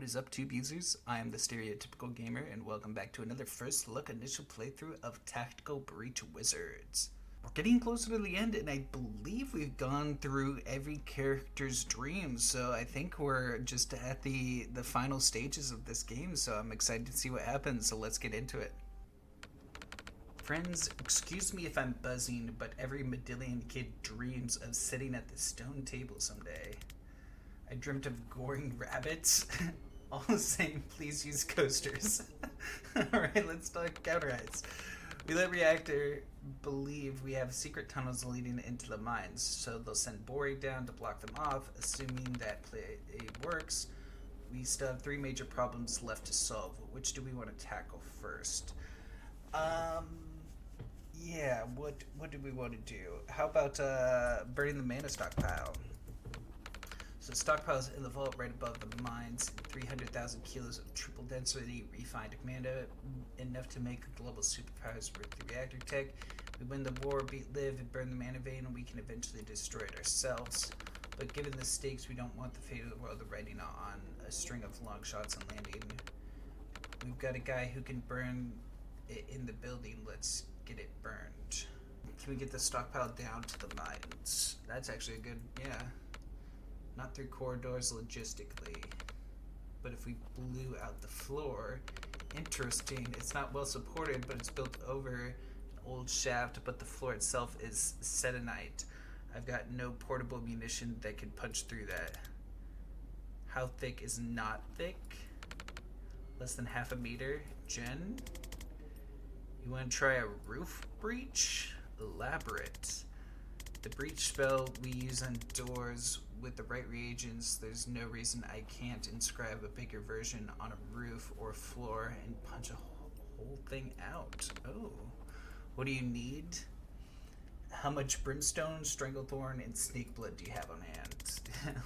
What is up, tube users? I am the stereotypical gamer, and welcome back to another first look initial playthrough of Tactical Breach Wizards. We're getting closer to the end, and I believe we've gone through every character's dreams, so I think we're just at the final stages of this game, so I'm excited to see what happens, so let's get into it. Friends, excuse me if I'm buzzing, but every Medillion kid dreams of sitting at the stone table someday. I dreamt of goring rabbits. All the same, please use coasters. Alright, let's talk counter-ice. We let Reactor believe we have secret tunnels leading into the mines, so they'll send Bori down to block them off. Assuming that play works, we still have three major problems left to solve. Which do we want to tackle first? Yeah, what do we want to do? How about burning the mana stockpile? So stockpiles in the vault right above the mines, 300,000 kilos of triple density refined mana, enough to make a global superpowers worth the reactor tech. We win the war, beat Liv, and burn the mana vein, and we can eventually destroy it ourselves. But given the stakes, we don't want the fate of the world riding on a string of long shots and landing. We've got a guy who can burn it in the building. Let's get it burned. Can we get the stockpile down to the mines? That's actually a good, yeah. Not through corridors logistically, but if we blew out the floor, interesting. It's not well supported, but it's built over an old shaft, but the floor itself is selenite. I've got no portable munition that can punch through that. How thick is not thick? Less than half a meter. Jen? You want to try a roof breach? Elaborate. The breach spell we use on doors with the right reagents, there's no reason I can't inscribe a bigger version on a roof or floor and punch a whole thing out. Oh, what do you need? How much brimstone, stranglethorn, and snake blood do you have on hand?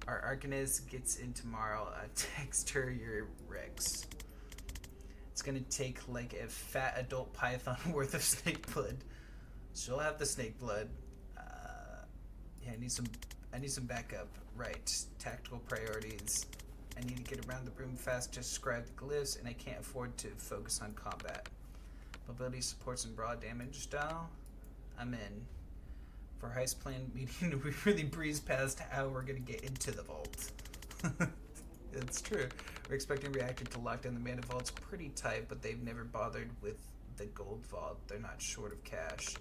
Our Arcanist gets in tomorrow. Text her your Rex. It's gonna take like a fat adult python worth of snake blood. She'll have the snake blood. Yeah, I need some backup. Right, tactical priorities. I need to get around the room fast to scribe the glyphs, and I can't afford to focus on combat. Mobility supports and raw damage style. I'm in. For heist plan meeting, we really breezed past how we're gonna get into the vault. It's true. We're expecting Reactor to lock down the mana vaults pretty tight, but they've never bothered with the gold vault. They're not short of cash.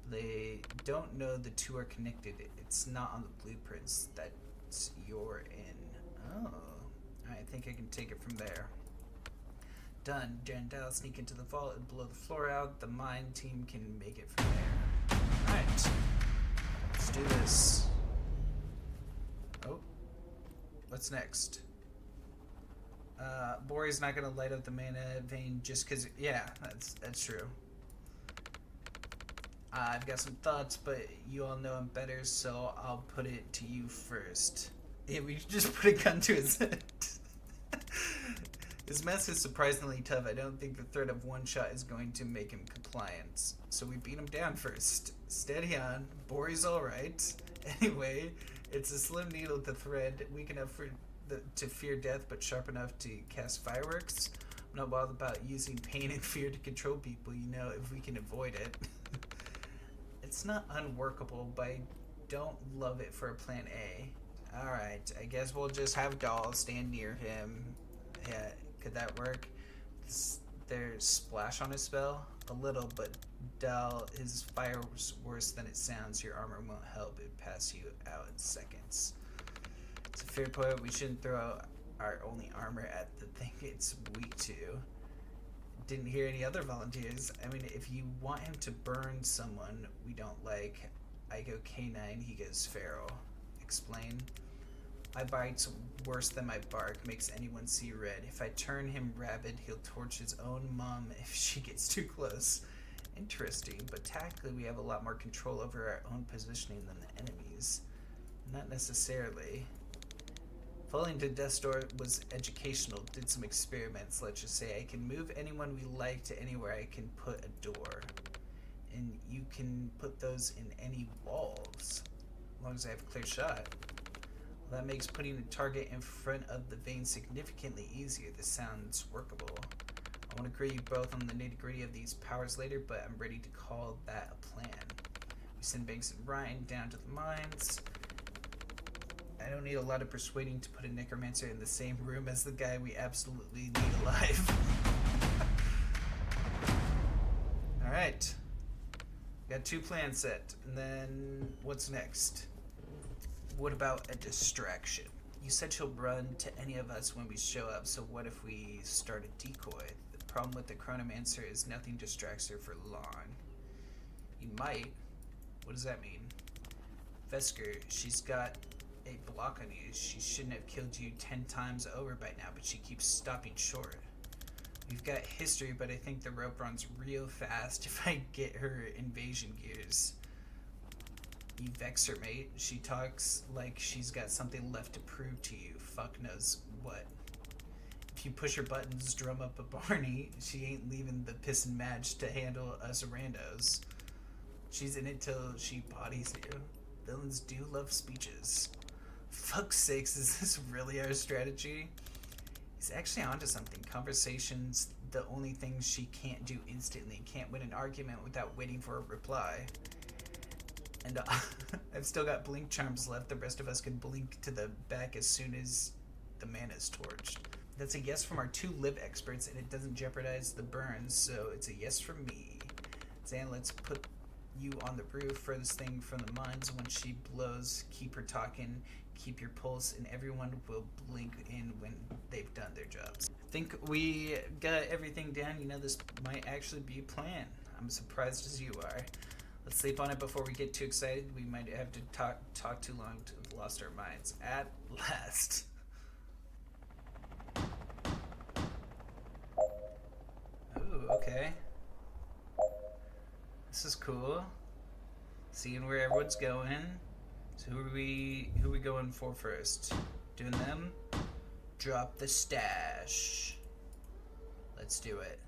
They don't know the two are connected. It's not on the blueprints that you're in. Oh, I think I can take it from there. Done. Jandal sneak into the vault and blow the floor out. The mine team can make it from there. Alright. Let's do this. Oh. What's next? Bori's not gonna light up the mana vein just cause, yeah, that's true. I've got some thoughts, but you all know I'm better, so I'll put it to you first. Yeah, we just put a gun to his head. His mess is surprisingly tough. I don't think the threat of one shot is going to make him compliant. So we beat him down first. Steady on. Bori's alright. Anyway, it's a slim needle to thread. Weak enough to fear death, but sharp enough to cast fireworks. I'm not bothered about using pain and fear to control people, you know, if we can avoid it. It's not unworkable, but I don't love it for a plan A. Alright, I guess we'll just have Doll stand near him. Yeah, could that work? There's splash on his spell? A little, but Doll, his fire is worse than it sounds. Your armor won't help it pass you out in seconds. It's a fair point. We shouldn't throw our only armor at the thing it's weak to. Didn't hear any other volunteers. I mean, if you want him to burn someone we don't like, I go canine, he goes feral. Explain. My bite's worse than my bark, makes anyone see red. If I turn him rabid, he'll torch his own mom if she gets too close. Interesting, but tactically we have a lot more control over our own positioning than the enemies. Not necessarily. Falling to Death's Door was educational, did some experiments, let's just say. I can move anyone we like to anywhere I can put a door. And you can put those in any walls, as long as I have a clear shot. That makes putting a target in front of the vein significantly easier. This sounds workable. I want to grade you both on the nitty-gritty of these powers later, but I'm ready to call that a plan. We send Banks and Ryan down to the mines. I don't need a lot of persuading to put a necromancer in the same room as the guy we absolutely need alive. Alright. Got 2 plans set. And then what's next? What about a distraction? You said she'll run to any of us when we show up, so what if we start a decoy? The problem with the Chronomancer is nothing distracts her for long. You might. What does that mean? Vesker, she's got a block on you. She shouldn't have killed you 10 times over by now, but she keeps stopping short. We've got history, but I think the rope runs real fast if I get her invasion gears. You vex her, mate. She talks like she's got something left to prove to you. Fuck knows what. If you push her buttons, drum up a Barney, she ain't leaving the pissin' match to handle us randos. She's in it till she bodies you. Villains do love speeches. Fuck's sakes, is this really our strategy? He's actually onto something. Conversation's the only thing she can't do instantly. Can't win an argument without waiting for a reply. And I've still got blink charms left. The rest of us can blink to the back as soon as the mana's torched. That's a yes from our 2 live experts, and it doesn't jeopardize the burns, so it's a yes from me. Zan, let's put you on the roof, furthest thing from the mines. When she blows, keep her talking, keep your pulse, and everyone will blink in when they've done their jobs. I think we got everything down. You know, this might actually be a plan. I'm as surprised as you are. Let's sleep on it before we get too excited. We might have to talk too long to have lost our minds. At last. Ooh, okay. This is cool. Seeing where everyone's going. So who are we going for first? Doing them? Drop the stash. Let's do it.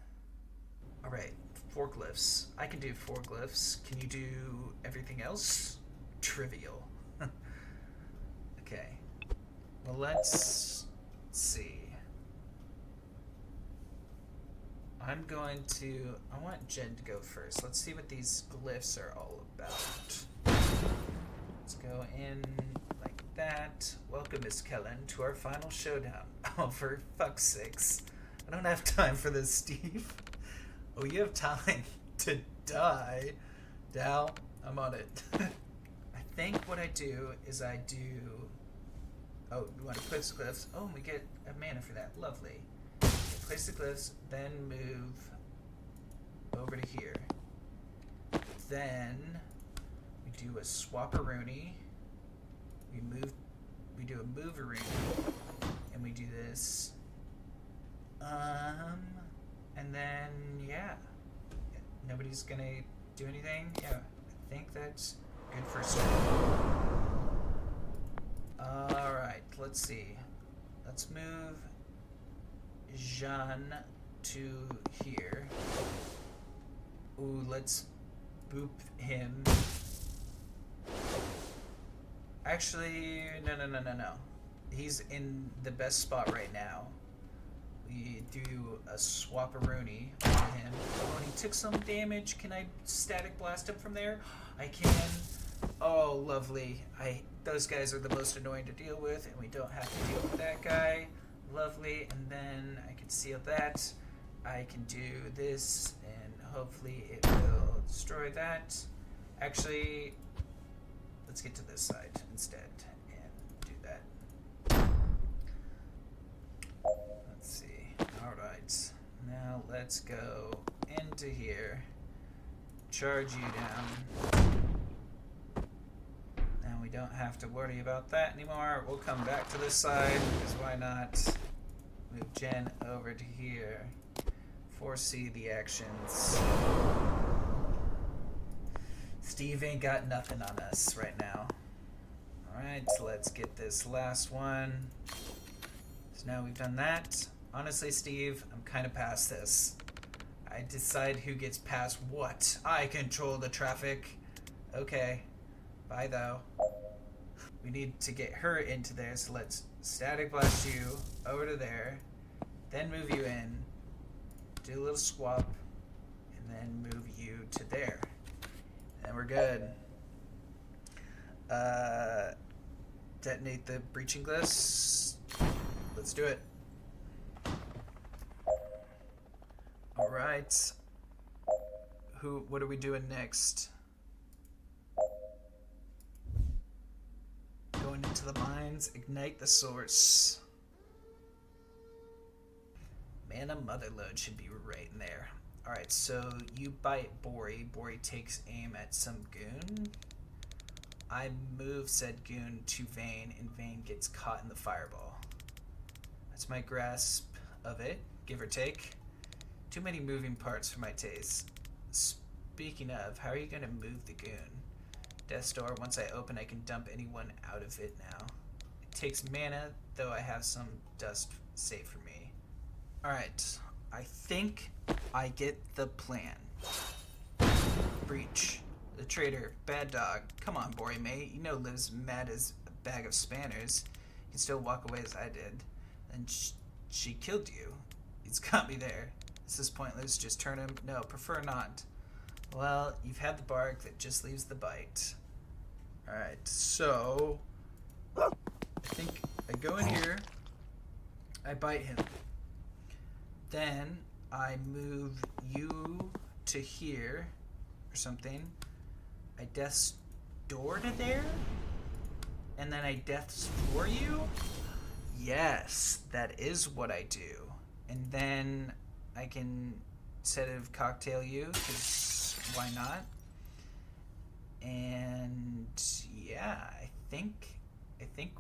Alright, forklifts. I can do forklifts. Can you do everything else? Trivial. Okay. Well, let's see. I want Jen to go first. Let's see what these glyphs are all about. Let's go in like that. Welcome, Miss Kellen, to our final showdown. Oh, for fuck's sakes. I don't have time for this, Steve. Oh, you have time to die. Dal, I'm on it. I think what I do is oh, you want to place the glyphs? Oh, we get a mana for that. Lovely. Place the glyphs, then move over to here. Then we do a swap-a-rooney. We do a move-a-rooney. And we do this. And then, yeah. Nobody's gonna do anything? Yeah, I think that's good for a start. Alright, let's see. Let's move Jean to here. Ooh, let's boop him. Actually, no. He's in the best spot right now. We do a swap-a-rooney to him. Oh, and he took some damage. Can I static blast him from there? I can. Oh, lovely. Those guys are the most annoying to deal with, and we don't have to deal with that guy. Lovely. And then I can seal that. I can do this, and hopefully it will destroy that. Actually, let's get to this side instead and do that. Let's see. Alright. Now let's go into here. Charge you down. Now we don't have to worry about that anymore. We'll come back to this side, because why not? Move Jen over to here. Foresee the actions. Steve ain't got nothing on us right now. Alright, so let's get this last one. So now we've done that. Honestly, Steve, I'm kind of past this. I decide who gets past what. I control the traffic. Okay. Bye, though. We need to get her into there, so let's static blast you over to there, then move you in, do a little swap, and then move you to there. And we're good. Detonate the breaching glass. Let's do it. Alright. What are we doing next? Going into the mines, ignite the source. Mana motherload should be right in there. Alright, so you bite Bori. Bori takes aim at some goon. I move said goon to Vayne, and Vayne gets caught in the fireball. That's my grasp of it, give or take. Too many moving parts for my taste. Speaking of, how are you going to move the goon? Death's Door, once I open, I can dump anyone out of it now. It takes mana, though I have some dust saved for me. Alright, I think I get the plan. Breach. The traitor. Bad dog. Come on, Bori mate. You know Liv's mad as a bag of spanners. You can still walk away as I did. And she killed you. It's got me there. This is pointless. Just turn him. No, prefer not. Well, you've had the bark that just leaves the bite. Alright, so I think I go in here, I bite him. Then I move you to here or something. I death's door to there? And then I death's for you? Yes, that is what I do. And then I can instead of cocktail you, because why not? And yeah, I think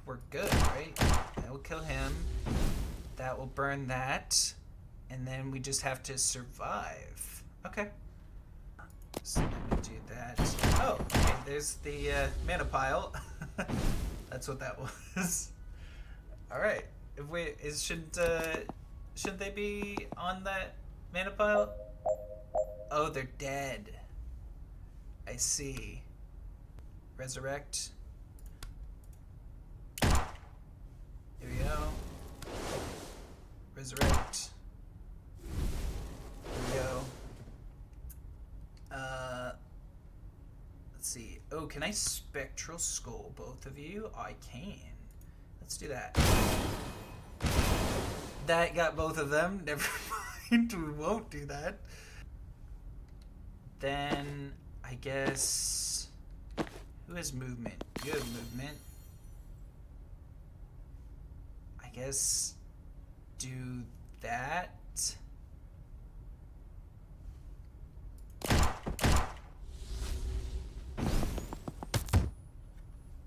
we're good, right? That will kill him. That will burn that. And then we just have to survive. Okay. So let me do that. Oh, okay, there's the mana pile. That's what that was. Alright. Should they be on that mana pile? Oh, they're dead. I see. Resurrect. Here we go. Resurrect. Here we go. Let's see. Oh, can I spectral skull both of you? I can. Let's do that. That got both of them. Never mind. We won't do that. Then I guess who has movement? You have movement. I guess do that.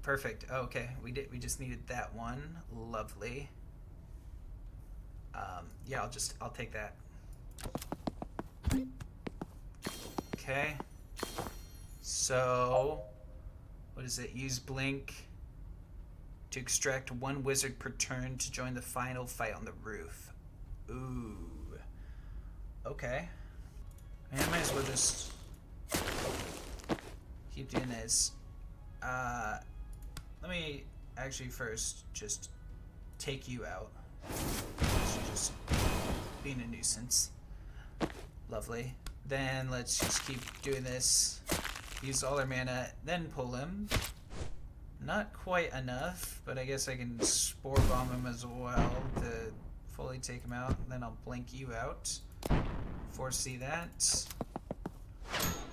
Perfect. Oh, okay, we just needed that one. Lovely. Yeah, I'll take that. Okay. So, what is it? Use blink to extract one wizard per turn to join the final fight on the roof. Ooh. Okay. I might as well just keep doing this. Let me actually first just take you out. You're just being a nuisance. Lovely. Then let's just keep doing this. Use all our mana, then pull him. Not quite enough, but I guess I can spore bomb him as well to fully take him out. Then I'll blink you out. Foresee that.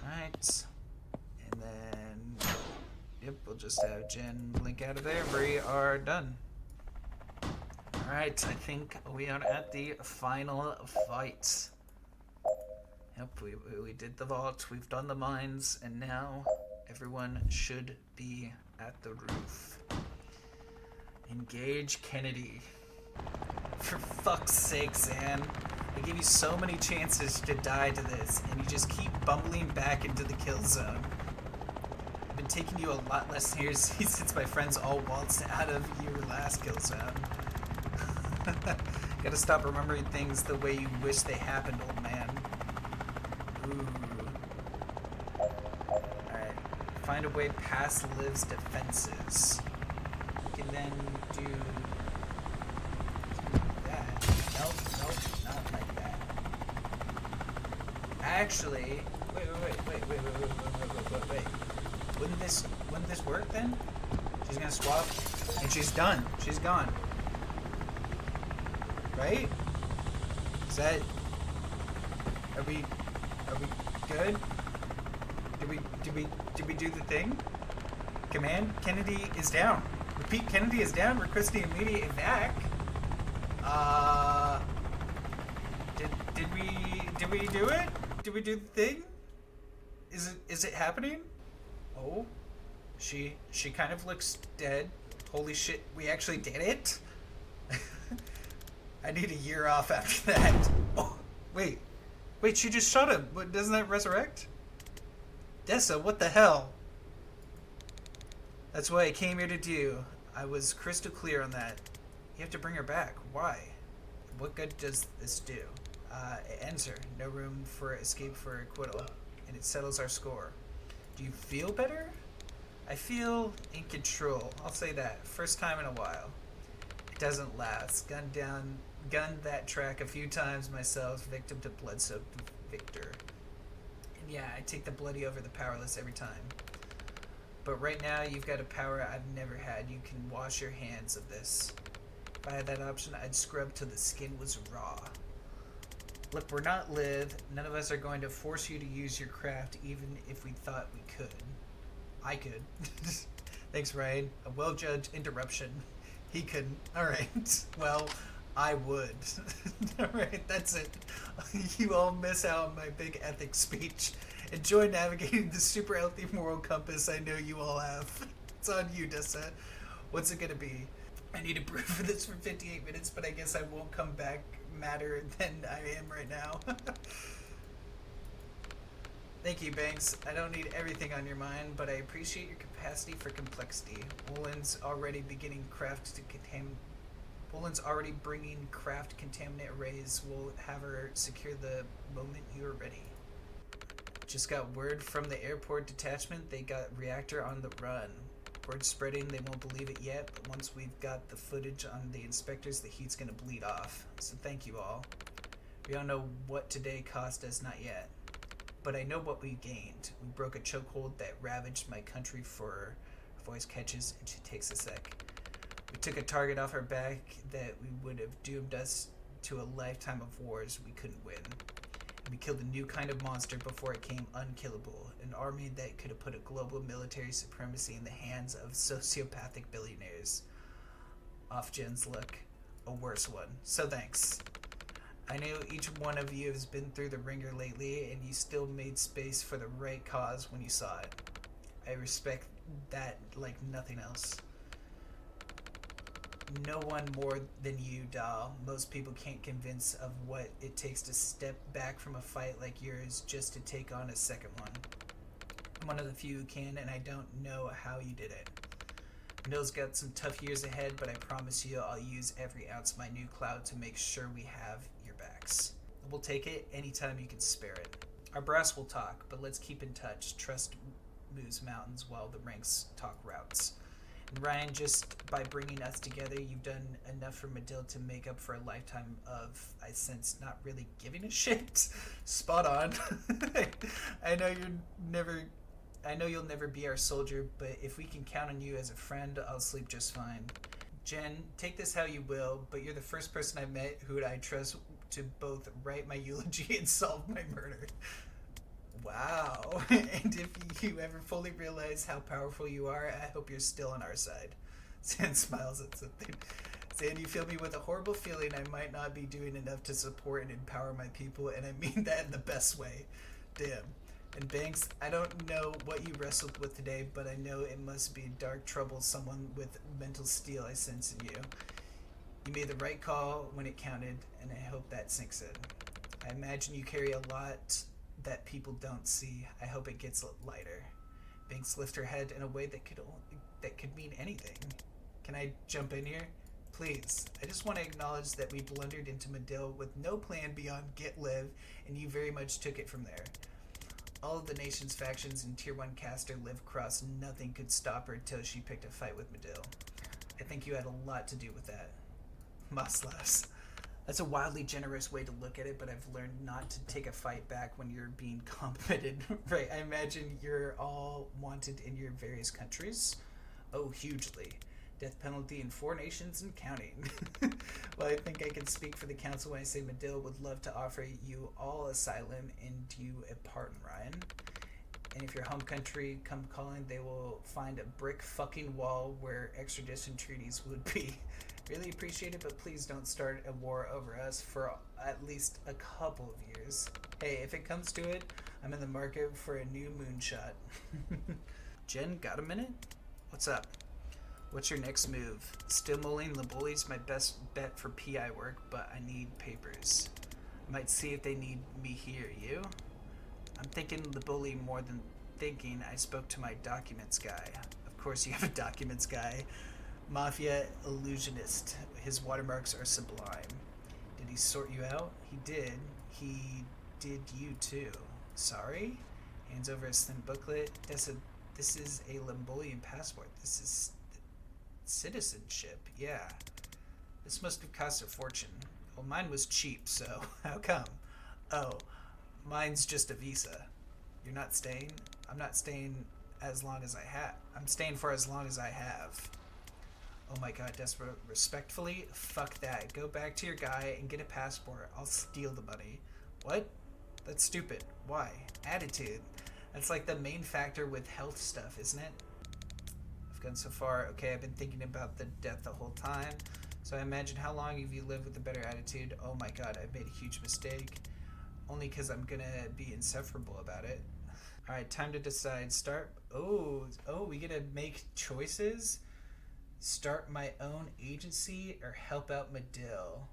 Alright. And then, yep, we'll just have Jen blink out of there. We are done. Alright, I think we are at the final fight. Yep, we did the vault, we've done the mines, and now everyone should be at the roof. Engage Kennedy. For fuck's sake, Zan. I gave you so many chances to die to this, and you just keep bumbling back into the kill zone. I've been taking you a lot less seriously since my friends all waltzed out of your last kill zone. Gotta stop remembering things the way you wish they happened, old man. Ooh. Alright. Find a way past Liv's defenses. can then do that. Nope, not like that. Actually, wait. Wouldn't this work then? She's gonna swap, and she's done. She's gone. Right? Is that? Are we good? Did we do the thing? Command, Kennedy is down. Repeat, Kennedy is down. Requesting immediate evac. Did we do it? Did we do the thing? Is it happening? Oh, she kind of looks dead. Holy shit, we actually did it? I need a year off after that. Oh, wait, she just shot him. But doesn't that resurrect? Dessa, what the hell? That's what I came here to do. I was crystal clear on that. You have to bring her back. Why? What good does this do? It ends her. No room for escape for acquittal. And it settles our score. Do you feel better? I feel in control. I'll say that. First time in a while. It doesn't last. Gunned that track a few times myself, victim to blood-soaked Victor. And yeah, I take the bloody over the powerless every time. But right now, you've got a power I've never had. You can wash your hands of this. If I had that option, I'd scrub till the skin was raw. Look, we're not Liv. None of us are going to force you to use your craft, even if we thought we could. I could. Thanks, Ryan. A well-judged interruption. He couldn't. Alright. Well, I would. Alright, that's it. You all miss out on my big ethics speech. Enjoy navigating the super healthy moral compass I know you all have. It's on you, Dessa. What's it gonna be? I need to brew for this for 58 minutes, but I guess I won't come back madder than I am right now. Thank you, Banks. I don't need everything on your mind, but I appreciate your capacity for complexity. Wolin's already bringing craft contaminant arrays. We'll have her secure the moment you are ready. Just got word from the airport detachment. They got reactor on the run. Word spreading, they won't believe it yet, but once we've got the footage on the inspectors, the heat's gonna bleed off. So thank you all. We don't know what today cost us, not yet. But I know what we gained. We broke a chokehold that ravaged my country for her voice catches, and she takes a sec. We took a target off her back that we would have doomed us to a lifetime of wars we couldn't win. We killed a new kind of monster before it came unkillable, an army that could have put a global military supremacy in the hands of sociopathic billionaires. Off Jen's look, a worse one. So thanks. I know each one of you has been through the ringer lately, and you still made space for the right cause when you saw it. I respect that like nothing else. No one more than you, doll. Most people can't convince of what it takes to step back from a fight like yours just to take on a second one. I'm one of the few who can, and I don't know how you did it. Mill's got some tough years ahead, but I promise you I'll use every ounce of my new clout to make sure we have your backs. We'll take it anytime you can spare it. Our brass will talk, but let's keep in touch. Trust moves mountains while the ranks talk routes. And Ryan, just by bringing us together, you've done enough for Medill to make up for a lifetime of, I sense, not really giving a shit. Spot on. I know you'll never be our soldier, but if we can count on you as a friend, I'll sleep just fine. Jen, take this how you will, but you're the first person I've met who I trust to both write my eulogy and solve my murder. Wow. And if you ever fully realize how powerful you are, I hope you're still on our side. Zan smiles at something. Zan, you fill me with a horrible feeling I might not be doing enough to support and empower my people, and I mean that in the best way. Damn. And Banks, I don't know what you wrestled with today, but I know it must be dark trouble, someone with mental steel I sense in you. You made the right call when it counted, and I hope that sinks in. I imagine you carry a lot that people don't see. I hope it gets lighter. Banks lifts her head in a way that could mean anything. Can I jump in here? Please. I just want to acknowledge that we blundered into Medill with no plan beyond get live, and you very much took it from there. All of the nation's factions and Tier 1 caster live cross, nothing could stop her till she picked a fight with Medill. I think you had a lot to do with that. Maslas. That's a wildly generous way to look at it, but I've learned not to take a fight back when you're being complimented. Right, I imagine you're all wanted in your various countries. Oh, hugely. Death penalty in 4 nations and counting. Well, I think I can speak for the council when I say Medill would love to offer you all asylum and you a pardon, Ryan. And if your home country come calling, they will find a brick fucking wall where extradition treaties would be. Really appreciate it, but please don't start a war over us for at least a couple of years. Hey, if it comes to it, I'm in the market for a new moonshot. Jen, got a minute? What's up? What's your next move? Still mulling the bully's my best bet for PI work, but I need papers. I might see if they need me here. You? I'm thinking the bully more than thinking. I spoke to my documents guy. Of course you have a documents guy. Mafia illusionist. His watermarks are sublime. Did he sort you out? He did. He did you too. Sorry? Hands over his thin booklet. This is a Limbollian passport. This is citizenship. Yeah. This must have cost a fortune. Well, mine was cheap, so how come? Oh, mine's just a visa. You're not staying? I'm not staying as long as I have. I'm staying for as long as I have. Oh my god, desperate. Respectfully, fuck that. Go back to your guy and get a passport. I'll steal the money. What? That's stupid. Why? Attitude. That's like the main factor with health stuff, isn't it? I've gone so far. Okay, I've been thinking about the death the whole time. So I imagine how long have you lived with a better attitude? Oh my god, I've made a huge mistake. Only because I'm gonna be insufferable about it. Alright, time to decide. Start. Oh, we get to make choices? Start my own agency or help out Medill?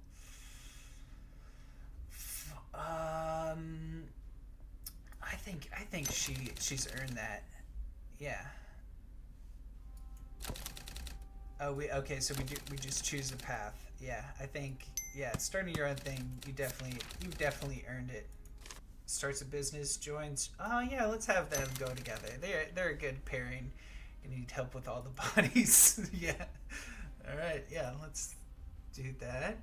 I think she's earned that. Yeah. Oh, okay, so we just choose a path. Yeah, I think starting your own thing, you definitely earned it. Starts a business, joins. Oh yeah, let's have them go together. They're a good pairing. You need help with all the bodies. Yeah. All right. Yeah. Let's do that.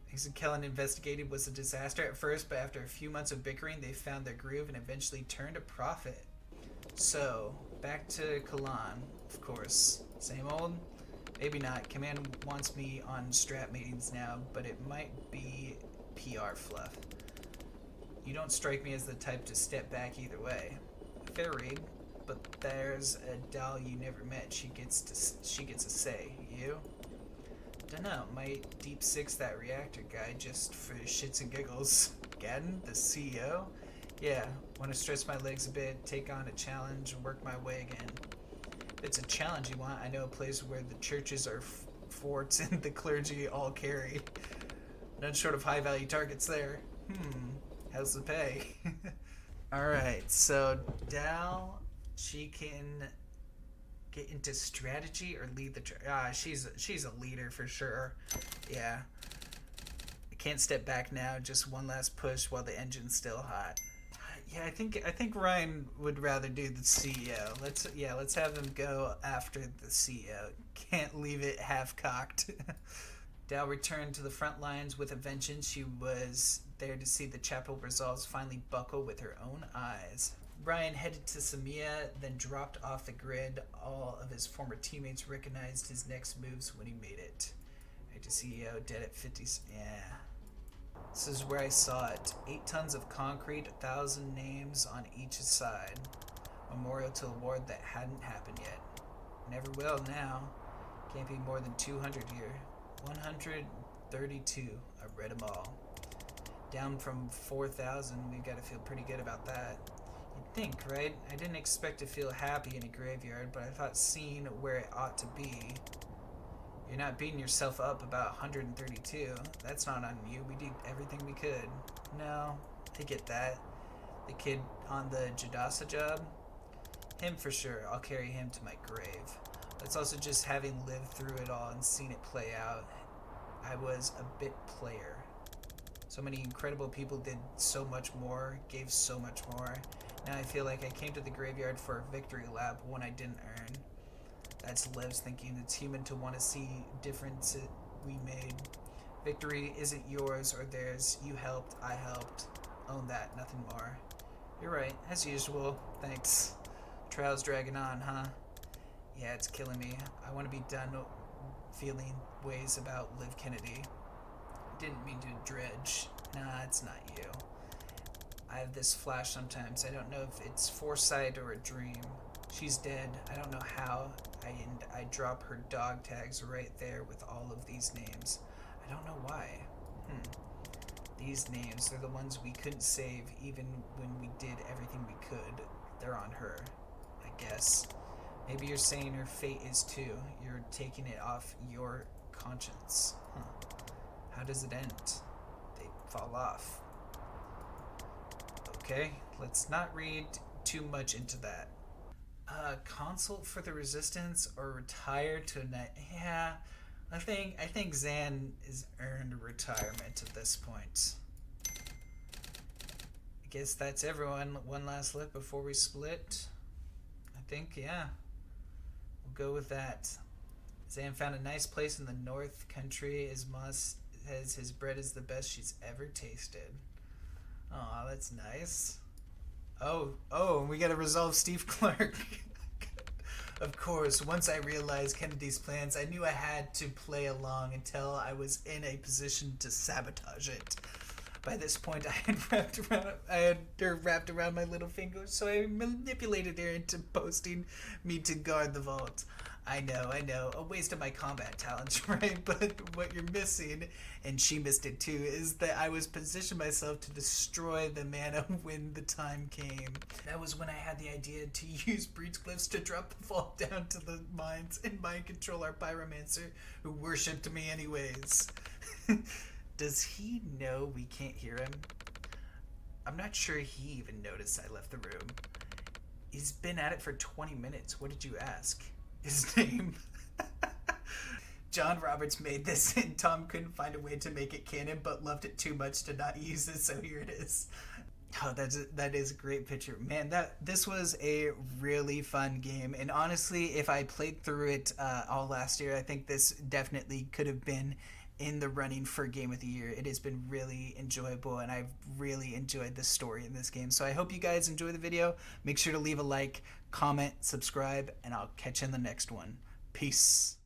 Things that Kellen investigated was a disaster at first, but after a few months of bickering, they found their groove and eventually turned a profit. So back to Kalan, of course. Same old. Maybe not. Command wants me on strat meetings now, but it might be PR fluff. You don't strike me as the type to step back either way. Fair read. But there's a doll you never met. She gets a say. You? Dunno. Might deep six that reactor guy just for shits and giggles. Gadden, the CEO? Yeah. Want to stretch my legs a bit, take on a challenge, and work my way again. If it's a challenge you want, I know a place where the churches are forts and the clergy all carry. None short of high-value targets there. How's the pay? Alright, so Dal... She can get into strategy or lead the... she's a leader for sure. Yeah. I can't step back now. Just one last push while the engine's still hot. Yeah, I think Ryan would rather do the CEO. Let's have him go after the CEO. Can't leave it half cocked. Dal returned to the front lines with a vengeance. She was there to see the chapel results finally buckle with her own eyes. Brian headed to Samia, then dropped off the grid. All of his former teammates recognized his next moves when he made it. Right to CEO, dead at 50. Yeah. This is where I saw it. 8 tons of concrete, 1,000 names on each side. Memorial to a war that hadn't happened yet. Never will now. Can't be more than 200 here. 132. I read them all. Down from 4,000. We've got to feel pretty good about that. You'd think, right? I didn't expect to feel happy in a graveyard, but I thought seeing where it ought to be. You're not beating yourself up about 132. That's not on you. We did everything we could. No, I get that. The kid on the Jadasa job? Him for sure. I'll carry him to my grave. It's also just having lived through it all and seen it play out. I was a bit player. So many incredible people did so much more, gave so much more. Now I feel like I came to the graveyard for a victory lap, one I didn't earn. That's Lev's thinking. It's human to want to see difference we made. Victory isn't yours or theirs. You helped, I helped. Own that, nothing more. You're right, as usual. Thanks. Trial's dragging on, huh? Yeah, it's killing me. I want to be done feeling ways about Liv Kennedy. Didn't mean to dredge. Nah, it's not you. I have this flash sometimes. I don't know if it's foresight or a dream. She's dead. I don't know how. I drop her dog tags right there with all of these names. I don't know why. These names, they're the ones we couldn't save even when we did everything we could. They're on her, I guess. Maybe you're saying her fate is too. You're taking it off your conscience. How does it end? They fall off. Okay, let's not read too much into that. Consult for the resistance or retire to a night. Yeah, I think Zan is earned retirement at this point. I guess that's everyone. One last look before we split. I think, yeah. We'll go with that. Zan found a nice place in the North Country. His Moss says his bread is the best she's ever tasted. Aw, that's nice. Oh, we gotta resolve Steve Clark. Of course, once I realized Kennedy's plans, I knew I had to play along until I was in a position to sabotage it. By this point, I had her wrapped around my little finger, so I manipulated her into posting me to guard the vault. I know, a waste of my combat talents, right? But what you're missing, and she missed it too, is that I was positioned myself to destroy the mana when the time came. That was when I had the idea to use breach glyphs to drop the vault down to the mines and mind control our pyromancer, who worshipped me anyways. Does he know we can't hear him? I'm not sure he even noticed I left the room. He's been at it for 20 minutes. What did you ask? His name? John Roberts made this, and Tom couldn't find a way to make it canon, but loved it too much to not use it, so here it is. Oh, that is a great picture. Man, this was a really fun game, and honestly, if I played through it all last year, I think this definitely could have been in the running for Game of the Year. It has been really enjoyable, and I've really enjoyed the story in this game. So I hope you guys enjoy the video. Make sure to leave a like, comment, subscribe, and I'll catch you in the next one. Peace.